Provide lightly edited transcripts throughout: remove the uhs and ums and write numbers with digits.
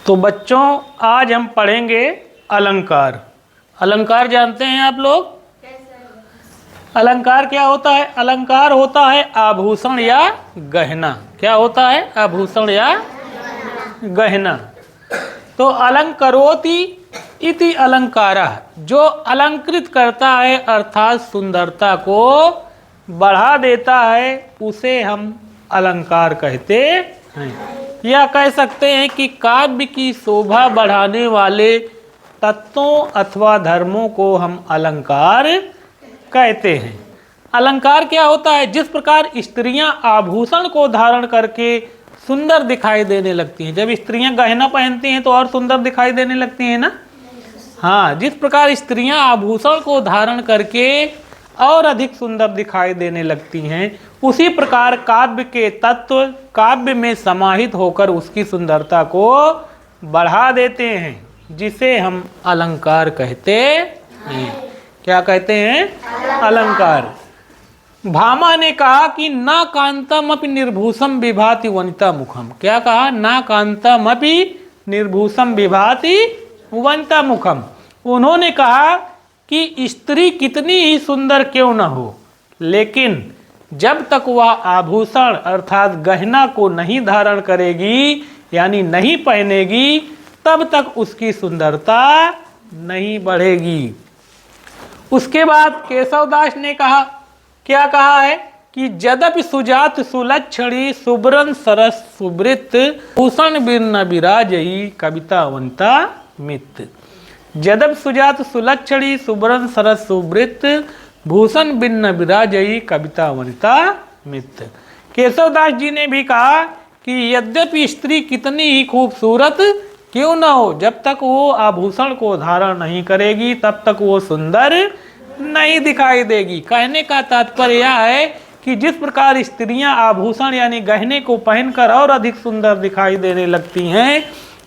तो बच्चों आज हम पढ़ेंगे अलंकार। अलंकार जानते हैं आप लोग? अलंकार क्या होता है? अलंकार होता है आभूषण या गहना। क्या होता है? आभूषण या गहना। तो अलंकरोति इति अलंकारः, जो अलंकृत करता है अर्थात सुंदरता को बढ़ा देता है, उसे हम अलंकार कहते हैं। या कह सकते हैं कि काव्य की शोभा बढ़ाने वाले तत्वों अथवा धर्मों को हम अलंकार कहते हैं। अलंकार क्या होता है? जिस प्रकार स्त्रियां आभूषण को धारण करके सुंदर दिखाई देने लगती हैं। जब स्त्रियां गहना पहनती हैं तो और सुंदर दिखाई देने लगती हैं ना। हाँ, जिस प्रकार स्त्रियां आभूषण को धारण करके और अधिक सुंदर दिखाई देने लगती हैं, उसी प्रकार काव्य के तत्व काव्य में समाहित होकर उसकी सुंदरता को बढ़ा देते हैं, जिसे हम अलंकार कहते हैं। क्या कहते हैं? अलंकार। भामा ने कहा कि ना कांतम अपि निर्भूषम विभाति वनिता मुखम। क्या कहा? ना कांतम अपि निर्भूषम विभाति वनिता मुखम। उन्होंने कहा कि स्त्री कितनी ही सुंदर क्यों न हो, लेकिन जब तक वह आभूषण अर्थात गहना को नहीं धारण करेगी, यानी नहीं पहनेगी, तब तक उसकी सुंदरता नहीं बढ़ेगी। उसके बाद केशवदास ने कहा, क्या कहा है कि यद्यपि सुजात सुलक्षणी सुब्रन सरस सुवृत भूषण बिन विराजई कवितावंता मित। यद्यपि सुजात सुलक्षणी सुब्रन सरस सुवृत भूषण बिन विराजई कवितावंता मित। केशवदास जी ने भी कहा कि यद्यपि स्त्री कितनी ही खूबसूरत क्यों न हो, जब तक वो आभूषण को धारण नहीं करेगी तब तक वो सुंदर नहीं दिखाई देगी। कहने का तात्पर्य यह है कि जिस प्रकार स्त्रियां आभूषण यानी गहने को पहनकर और अधिक सुंदर दिखाई देने लगती हैं,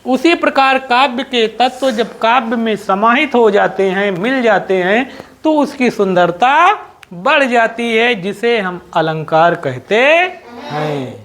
उसी प्रकार काव्य के तत्व जब काव्य में समाहित हो जाते हैं, मिल जाते हैं, तो उसकी सुंदरता बढ़ जाती है, जिसे हम अलंकार कहते हैं।